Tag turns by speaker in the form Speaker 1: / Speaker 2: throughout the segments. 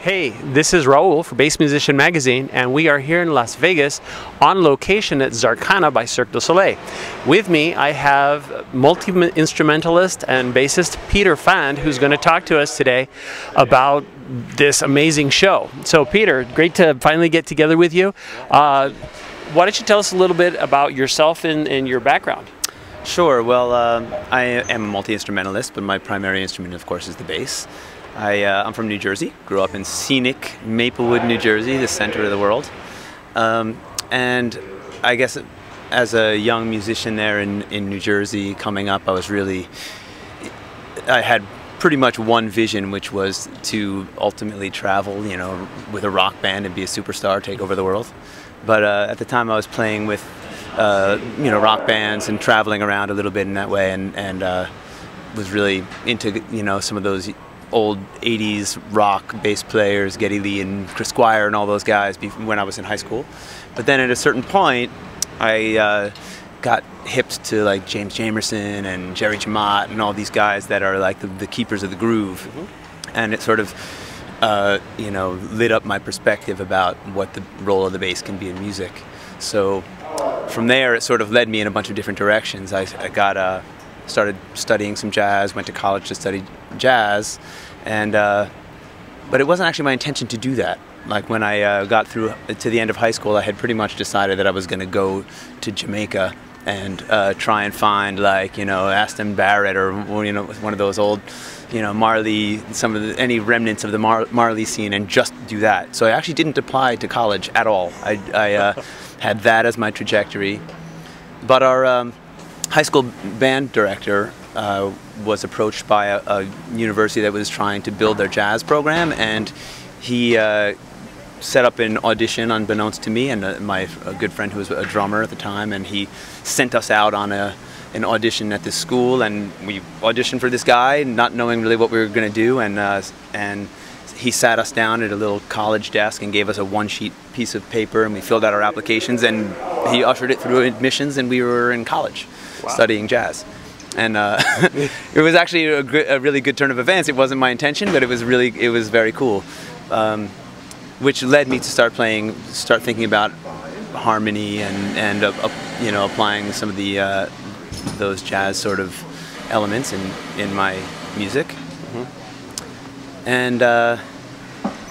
Speaker 1: Hey, this is Raul for Bass Musician Magazine, and we are here in Las Vegas on location at Zarkana by Cirque du Soleil. With me, I have multi-instrumentalist and bassist Peter Fand, who's going to talk to us today about this amazing show. So Peter, great to finally get together with you. Why don't you tell us a little bit about yourself and your background?
Speaker 2: Sure. Well, I am a multi-instrumentalist, but my primary instrument, of course, is the bass. I'm from New Jersey, grew up in scenic Maplewood, New Jersey, the center of the world. And I guess as a young musician there in New Jersey coming up, I had pretty much one vision, which was to ultimately travel, with a rock band and be a superstar, take over the world. But at the time I was playing with, rock bands and traveling around a little bit in that way, and was really into, some of those old 80s rock bass players, Geddy Lee and Chris Squire and all those guys when I was in high school. But then at a certain point, I got hipped to like James Jamerson and Jerry Jamot and all these guys that are like the keepers of the groove. Mm-hmm. And it sort of, lit up my perspective about what the role of the bass can be in music. So from there, it sort of led me in a bunch of different directions. I started studying some jazz, went to college to study jazz, and but it wasn't actually my intention to do that. Like when I got through to the end of high school, I had pretty much decided that I was going to go to Jamaica and try and find Aston Barrett or one of those old Marley, any remnants of the Marley scene, and just do that. So I actually didn't apply to college at all. I had that as my trajectory, but our high school band director was approached by a university that was trying to build their jazz program, and he set up an audition unbeknownst to me and a good friend who was a drummer at the time, and he sent us out on an audition at this school, and we auditioned for this guy not knowing really what we were going to do, and he sat us down at a little college desk and gave us a one-sheet piece of paper, and we filled out our applications, and he ushered it through admissions, and we were in college. Wow. Studying jazz, and it was actually a really good turn of events. It wasn't my intention, but it was very cool, which led me to start thinking about harmony and applying some of the those jazz sort of elements in my music. Mm-hmm. And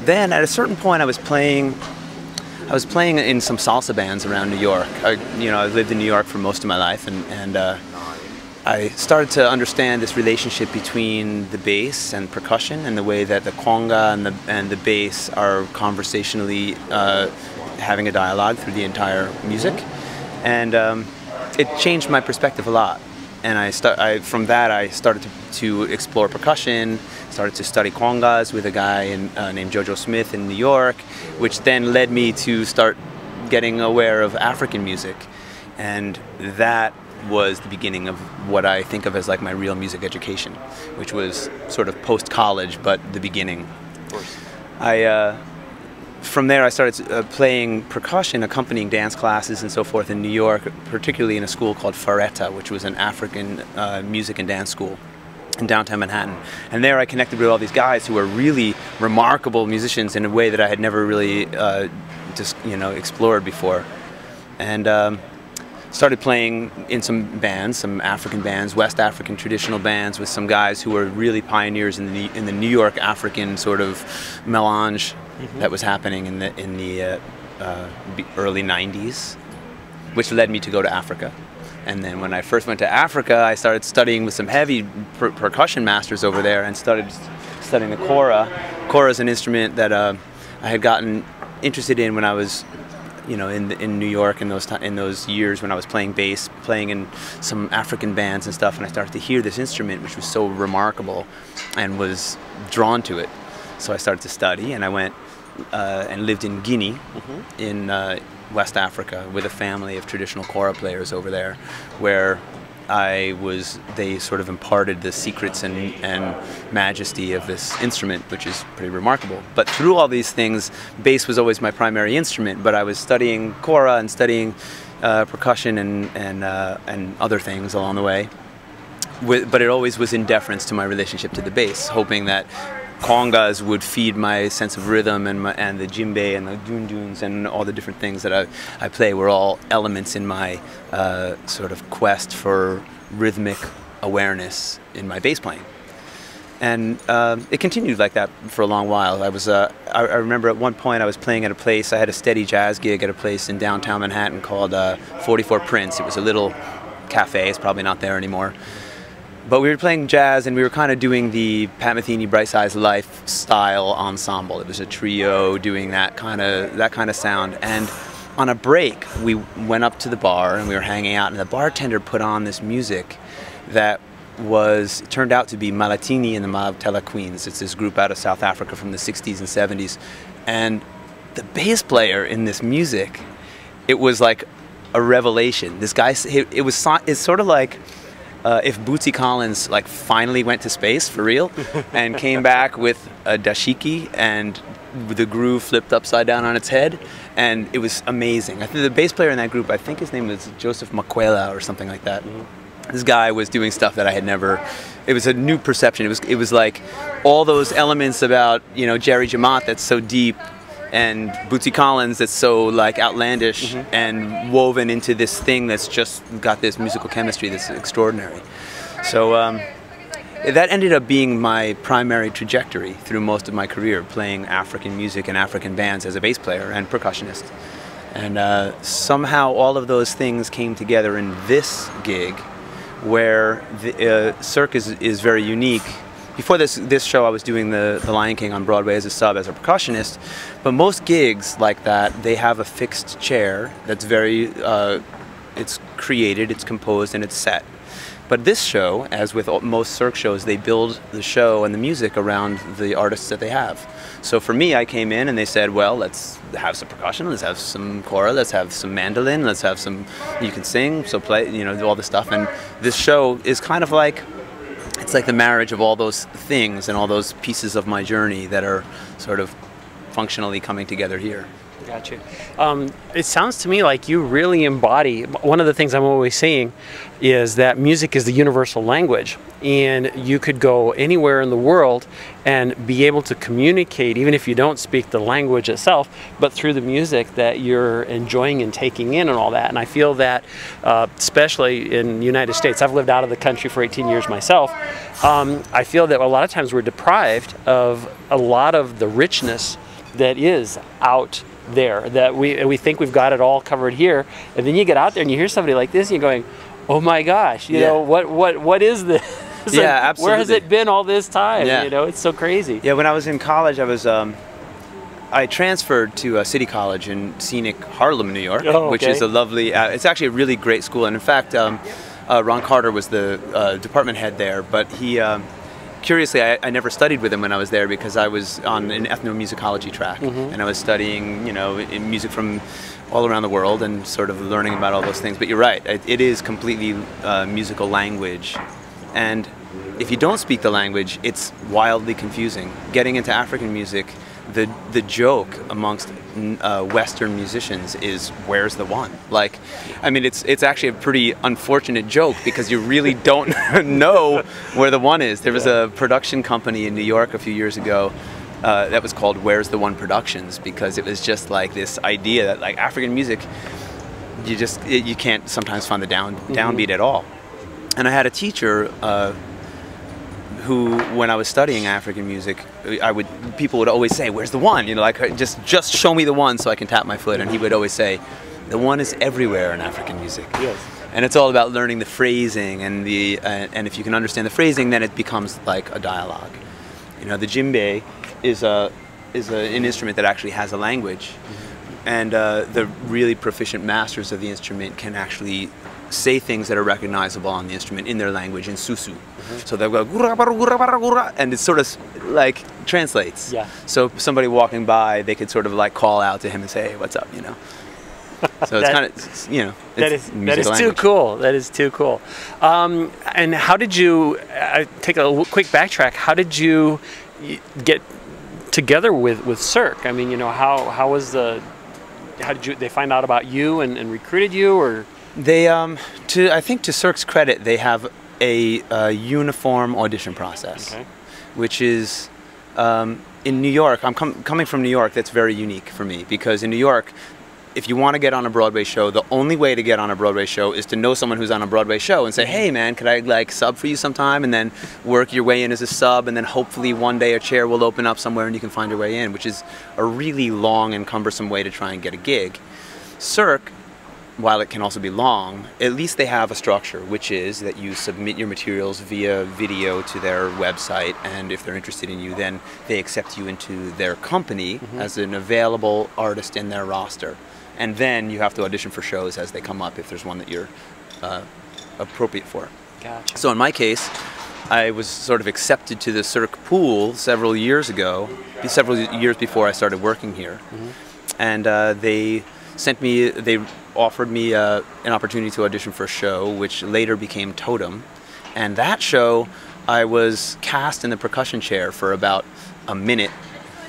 Speaker 2: then at a certain point, I was playing in some salsa bands around New York. I lived in New York for most of my life, and I started to understand this relationship between the bass and percussion, and the way that the conga and the bass are conversationally having a dialogue through the entire music, and it changed my perspective a lot. And from that I started to explore percussion, started to study congas with a guy named Jojo Smith in New York, which then led me to start getting aware of African music. And that was the beginning of what I think of as like my real music education, which was sort of post-college, but the beginning. Of course. From there I started playing percussion, accompanying dance classes and so forth in New York, particularly in a school called Faretta, which was an African music and dance school in downtown Manhattan. And there I connected with all these guys who were really remarkable musicians in a way that I had never really explored before. And started playing in some bands, some African bands, West African traditional bands, with some guys who were really pioneers in the New York African sort of melange. Mm-hmm. That was happening in the early 90s, which led me to go to Africa. And then when I first went to Africa, I started studying with some heavy percussion masters over there, and started studying the kora. Kora is an instrument that I had gotten interested in when I was, in New York in those years when I was playing bass, playing in some African bands and stuff, and I started to hear this instrument, which was so remarkable, and was drawn to it. So I started to study, and I went and lived in Guinea, mm-hmm. in West Africa, with a family of traditional kora players over there, where they sort of imparted the secrets and majesty of this instrument, which is pretty remarkable. But through all these things, bass was always my primary instrument, but I was studying kora and studying percussion and other things along the way. But it always was in deference to my relationship to the bass, hoping that congas would feed my sense of rhythm, and the djembe and the dunduns and all the different things that I play were all elements in my sort of quest for rhythmic awareness in my bass playing. And it continued like that for a long while. I remember at one point I was playing at a place, I had a steady jazz gig at a place in downtown Manhattan called 44 Prince. It was a little cafe, it's probably not there anymore. But we were playing jazz, and we were kind of doing the Pat Metheny Bright Size Life style ensemble. It was a trio doing that kind of sound. And on a break, we went up to the bar and we were hanging out, and the bartender put on this music that turned out to be Malatini and the Malatela Queens. It's this group out of South Africa from the 60s and 70s. And the bass player in this music, it was like a revelation. This guy, it's sort of like if Bootsy Collins like finally went to space for real and came back with a dashiki and the groove flipped upside down on its head, and it was amazing. I think the bass player in that group, I think his name was Joseph Makwela or something like that. This guy was doing stuff that I had never. It was a new perception. It was like all those elements about, you know, Jerry Jamat that's so deep, and Bootsy Collins that's so like outlandish and woven into this thing that's just got this musical chemistry that's extraordinary. So that ended up being my primary trajectory through most of my career, playing African music and African bands as a bass player and percussionist. And somehow all of those things came together in this gig, where the Cirque is very unique. Before this show, I was doing the Lion King on Broadway as a sub, as a percussionist. But most gigs like that, they have a fixed chair that's very, it's created, it's composed, and it's set. But this show, as with most Cirque shows, they build the show and the music around the artists that they have. So for me, I came in and they said, well, let's have some percussion, let's have some kora, let's have some mandolin, let's have some, you can sing, so play, you know, do all this stuff. And this show is kind of like, it's like the marriage of all those things and all those pieces of my journey that are sort of functionally coming together here.
Speaker 1: Gotcha. It sounds to me like you really embody, one of the things I'm always saying is that music is the universal language, and you could go anywhere in the world and be able to communicate, even if you don't speak the language itself, but through the music that you're enjoying and taking in and all that. And I feel that, especially in the United States, I've lived out of the country for 18 years myself, I feel that a lot of times we're deprived of a lot of the richness that is out there, that we think we've got it all covered here, and then you get out there and you hear somebody like this and you're going, oh my gosh, you know, what is this?
Speaker 2: Yeah, absolutely.
Speaker 1: Where has it been all this time?
Speaker 2: Yeah.
Speaker 1: You know, it's so crazy.
Speaker 2: Yeah, when I was in college, I transferred to City College in scenic Harlem, New York, which is a lovely, it's actually a really great school. And in fact, Ron Carter was the department head there, but he, curiously, I never studied with him when I was there because I was on an ethnomusicology track, and I was studying, you know, in music from all around the world and sort of learning about all those things. But you're right, it is completely musical language, and if you don't speak the language, it's wildly confusing. Getting into African music, the joke amongst Western musicians is, where's the one? Like, I mean, it's actually a pretty unfortunate joke because you really don't know where the one is. There was a production company in New York a few years ago that was called Where's the One Productions, because it was just like this idea that like African music, you can't sometimes find the downbeat at all. And I had a teacher who, when I was studying African music, people would always say, where's the one? You know, like, just show me the one so I can tap my foot. And he would always say, the one is everywhere in African music. Yes. And it's all about learning the phrasing, and and if you can understand the phrasing, then it becomes like a dialogue. You know, the djembe is an instrument that actually has a language, and the really proficient masters of the instrument can actually say things that are recognizable on the instrument in their language, in Susu. So they'll go, and it sort of like translates. Yeah. So somebody walking by, they could sort of like call out to him and say, hey, what's up, you know? So it's kind of, you know, that is
Speaker 1: too cool. That is too cool. And how did you, take a quick backtrack, how did you get together with Cirque? I mean, you know, how was how did they find out about you and recruited you, or?
Speaker 2: They, I think to Cirque's credit, they have a uniform audition process, which is In New York, I'm coming from New York, that's very unique for me, because in New York, if you want to get on a Broadway show, the only way to get on a Broadway show is to know someone who's on a Broadway show and say, hey man, could I like sub for you sometime? And then work your way in as a sub, and then hopefully one day a chair will open up somewhere and you can find your way in, which is a really long and cumbersome way to try and get a gig. Cirque, while it can also be long, at least they have a structure, which is that you submit your materials via video to their website, and if they're interested in you, then they accept you into their company as an available artist in their roster. And then you have to audition for shows as they come up if there's one that you're appropriate for.
Speaker 1: Gotcha.
Speaker 2: So in my case, I was sort of accepted to the Cirque pool several years ago, several years before I started working here. And they offered me an opportunity to audition for a show, which later became Totem. And that show, I was cast in the percussion chair for about a minute.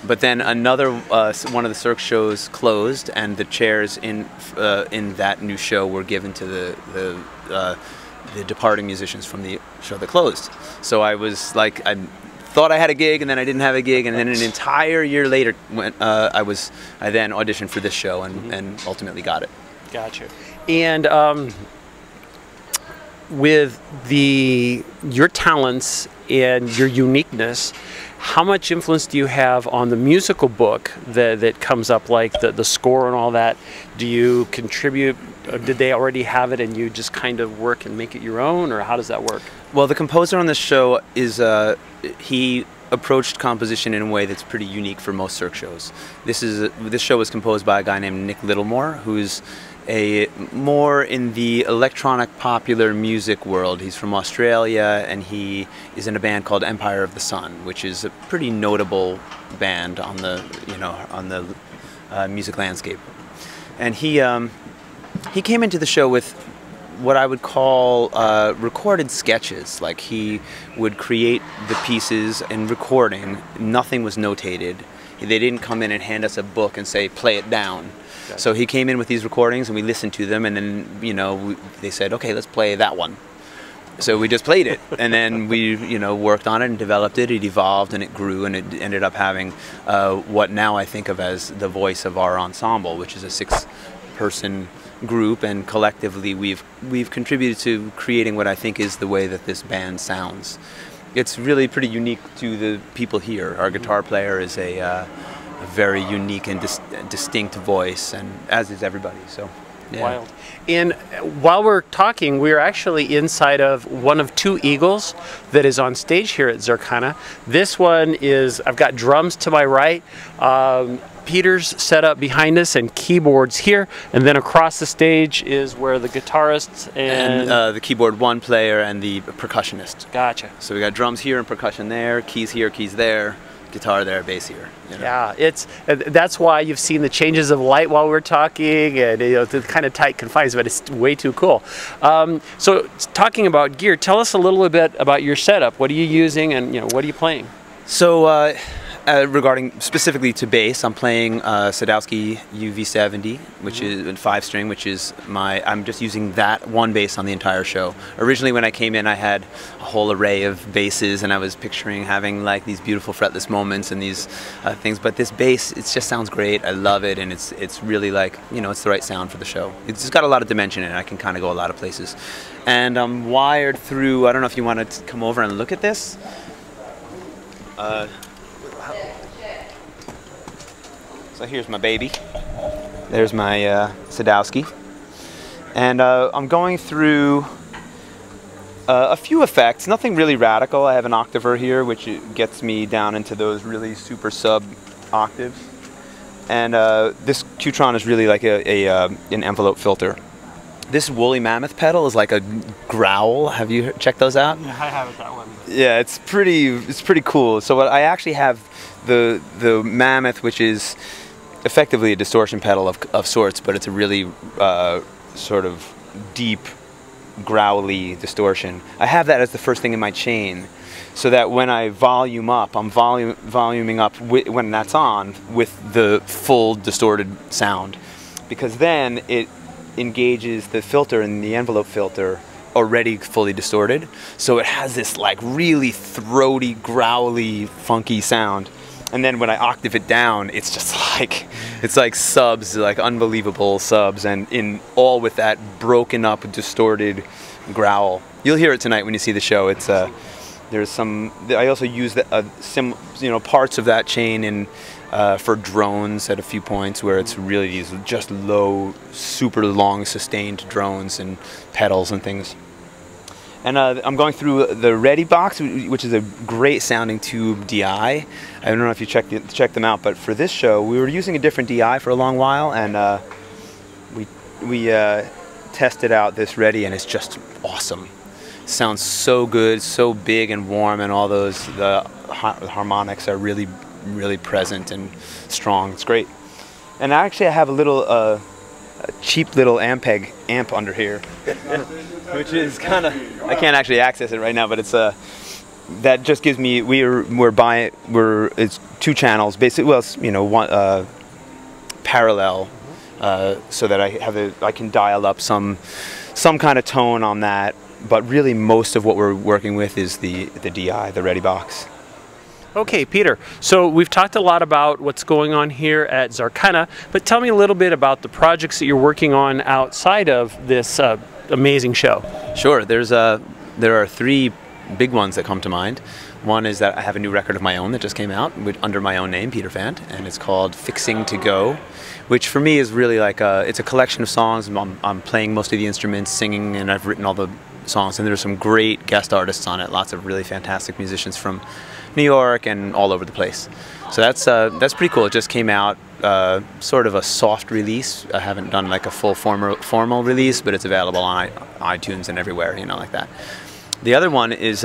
Speaker 2: But then another one of the Cirque shows closed, and the chairs in that new show were given to the departing musicians from the show that closed. So I was like, I thought I had a gig, and then I didn't have a gig, and then an entire year later, I then auditioned for this show and ultimately got it.
Speaker 1: Gotcha. And with your talents and your uniqueness, how much influence do you have on the musical book that comes up, like the score and all that? Do you contribute, or did they already have it and you just kind of work and make it your own, or how does that work?
Speaker 2: Well, the composer on this show is, he approached composition in a way that's pretty unique for most Cirque shows. This show was composed by a guy named Nick Littlemore, who's more in the electronic popular music world. He's from Australia, and he is in a band called Empire of the Sun, which is a pretty notable band on the music landscape. And he came into the show with what I would call recorded sketches. Like, he would create the pieces in recording. Nothing was notated. They didn't come in and hand us a book and say, play it down. Okay. So he came in with these recordings, and we listened to them, and then, they said, okay, let's play that one. So we just played it, and then we, worked on it and developed it. It evolved, and it grew, and it ended up having what now I think of as the voice of our ensemble, which is a 6-person group, and collectively we've contributed to creating what I think is the way that this band sounds. It's really pretty unique to the people here. Our guitar player is a very unique and distinct voice, and as is everybody. So, yeah.
Speaker 1: Wild. And while we're talking, we're actually inside of one of 2 eagles that is on stage here at Zarkana. This one is, I've got drums to my right, Peter's set up behind us, and keyboards here, and then across the stage is where the guitarist and
Speaker 2: the keyboard 1 player and the percussionist.
Speaker 1: Gotcha.
Speaker 2: So we got drums here and percussion there, keys here, keys there, guitar there, bass here.
Speaker 1: Yeah, that's why you've seen the changes of light while we're talking, and the kind of tight confines, but it's way too cool. So talking about gear, tell us a little bit about your setup. What are you using, and what are you playing?
Speaker 2: So regarding specifically to bass, I'm playing Sadowski UV70, which is 5-string, which is I'm just using that one bass on the entire show. Originally when I came in, I had a whole array of basses, and I was picturing having like these beautiful fretless moments and these things, but this bass, it just sounds great. I love it, and it's really like, it's the right sound for the show. It's just got a lot of dimension in it. I can kind of go a lot of places. And I'm wired through, I don't know if you want to come over and look at this. So here's my baby. There's my Sadowski. And I'm going through a few effects, nothing really radical. I have an octaver here, which gets me down into those really super sub octaves. And this Qtron is really like an envelope filter. This woolly mammoth pedal is like a growl. Have you checked those out?
Speaker 1: Yeah, I haven't, that one.
Speaker 2: Yeah, it's pretty cool. So I actually have the mammoth, which is effectively a distortion pedal of sorts, but it's a really sort of deep, growly distortion. I have that as the first thing in my chain, so that when I volume up, I'm voluming up when that's on with the full distorted sound, because then it engages the filter and the envelope filter already fully distorted, so it has this like really throaty, growly, funky sound. And then when I octave it down, it's just like, it's like subs, like unbelievable subs, and in all with that broken up, distorted growl. You'll hear it tonight when you see the show. It's there's some. I also use parts of that chain in for drones at a few points where it's really these just low, super long sustained drones and pedals and things. And I'm going through the Ready box, which is a great sounding tube DI. I don't know if you check them out, but for this show, we were using a different DI for a long while, and we tested out this Ready, and it's just awesome. It sounds so good, so big and warm, and all those the harmonics are really, really present and strong. It's great. And actually, I have a little a cheap little Ampeg amp under here, which is kind of, I can't actually access it right now, but it's that just gives me, it's 2 channels basically, well, it's, you know, one parallel, so that I can dial up some kind of tone on that, but really most of what we're working with is the DI, the Ready box.
Speaker 1: Okay, Peter, so we've talked a lot about what's going on here at Zarkana, but tell me a little bit about the projects that you're working on outside of this amazing show.
Speaker 2: Sure, there are 3 big ones that come to mind. One is that I have a new record of my own that just came out under my own name, Peter Fant, and it's called Fixing to Go, which for me is really like it's a collection of songs. I'm playing most of the instruments, singing, and I've written all the songs, and there's some great guest artists on it, lots of really fantastic musicians from New York and all over the place. So that's pretty cool. It just came out, sort of a soft release. I haven't done like a full formal release, but it's available on iTunes and everywhere, you know, like that. The other one is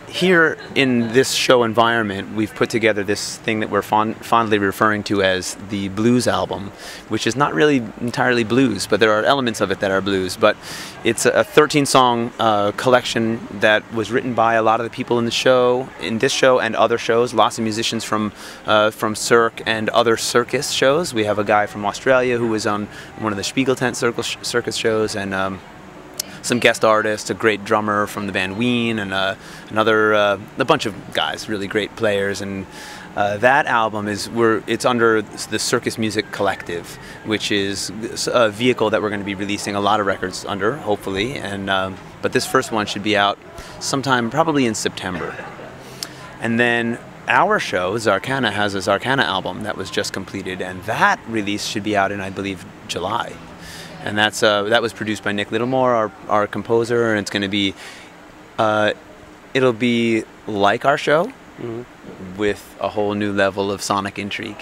Speaker 2: here in this show environment, we've put together this thing that we're fondly referring to as the blues album, which is not really entirely blues, but there are elements of it that are blues. But it's a 13-song collection that was written by a lot of the people in this show and other shows. Lots of musicians from Cirque and other circus shows. We have a guy from Australia who was on one of the Spiegel Tent circus shows, and some guest artists, a great drummer from the band Ween, and a bunch of guys, really great players. And that album it's under the Circus Music Collective, which is a vehicle that we're going to be releasing a lot of records under, hopefully. And but this first one should be out sometime probably in September. And then our show, Zarkana, has a Zarkana album that was just completed, and that release should be out in, I believe, July. And that was produced by Nick Littlemore, our composer, and it's going to be, it'll be like our show, with a whole new level of sonic intrigue,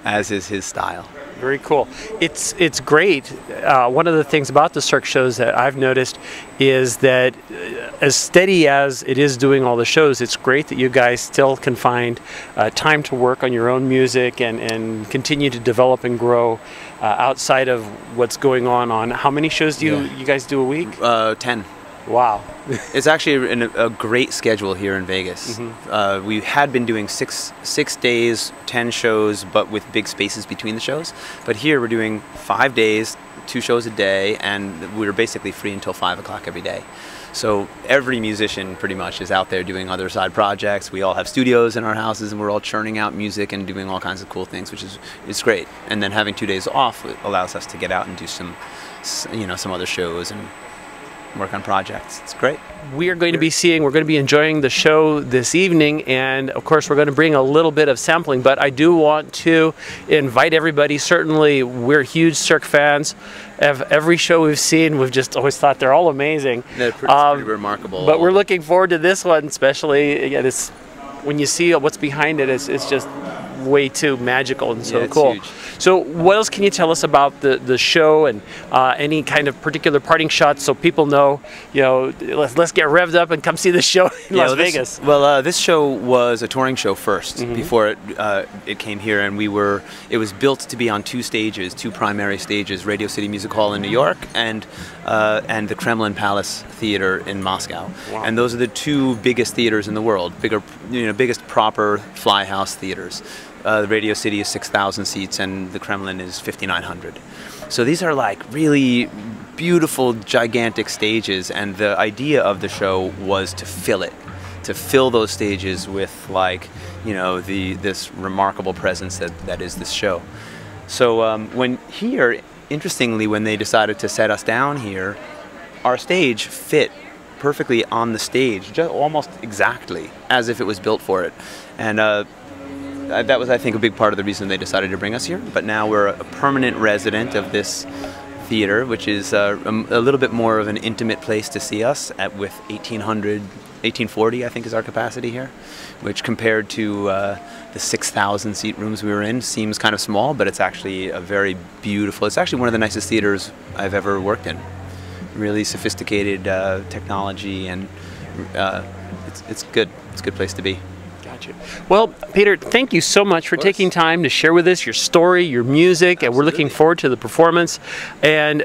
Speaker 2: as is his style.
Speaker 1: Very cool. It's great. One of the things about the Cirque shows that I've noticed is that as steady as it is doing all the shows, it's great that you guys still can find time to work on your own music and continue to develop and grow outside of what's going on. How many shows do you guys do a week?
Speaker 2: 10.
Speaker 1: Wow.
Speaker 2: It's actually a great schedule here in Vegas. We had been doing six days, 10 shows, but with big spaces between the shows. But here we're doing 5 days, 2 shows a day, and we're basically free until 5 o'clock every day. So every musician pretty much is out there doing other side projects. We all have studios in our houses, and we're all churning out music and doing all kinds of cool things, which is great. And then having 2 days off allows us to get out and do some other shows and work on projects. It's great.
Speaker 1: We're going to be enjoying the show this evening, and of course we're going to bring a little bit of sampling, but I do want to invite everybody. Certainly we're huge Cirque fans. Every show we've seen, we've just always thought they're all amazing.
Speaker 2: They're pretty remarkable.
Speaker 1: But we're looking forward to this one, especially. Again, when you see what's behind it, it's just way too magical and so cool.
Speaker 2: Huge.
Speaker 1: So what else can you tell us about the show, and any kind of particular parting shots so people know, let's get revved up and come see the show in Las Vegas?
Speaker 2: Well, this show was a touring show first before it came here, and it was built to be on 2 stages, 2 primary stages: Radio City Music Hall in New York and the Kremlin Palace Theater in Moscow.
Speaker 1: Wow.
Speaker 2: And those are the 2 biggest theaters in the world, biggest proper fly house theaters. The Radio City is 6,000 seats, and the Kremlin is 5,900. So these are like really beautiful, gigantic stages, and the idea of the show was to fill it, to fill those stages with, like, you know, this remarkable presence that is this show. So interestingly, when they decided to set us down here, our stage fit perfectly on the stage, just almost exactly as if it was built for it. And that was, I think, a big part of the reason they decided to bring us here. But now we're a permanent resident of this theater, which is a little bit more of an intimate place to see us with 1840, I think, is our capacity here, which compared to the 6,000 seat rooms we were in seems kind of small, but it's actually a very beautiful, it's actually one of the nicest theaters I've ever worked in. Really sophisticated technology, and it's good. It's a good place to be.
Speaker 1: Gotcha. Well, Peter, thank you so much for taking time to share with us your story, your music, Absolutely. And we're looking forward to the performance. And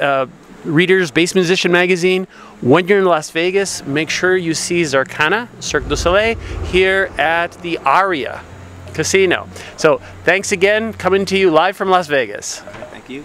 Speaker 1: readers, Bass Musician Magazine, when you're in Las Vegas, make sure you see Zarkana, Cirque du Soleil, here at the Aria Casino. So thanks again, coming to you live from Las Vegas.
Speaker 2: Thank you.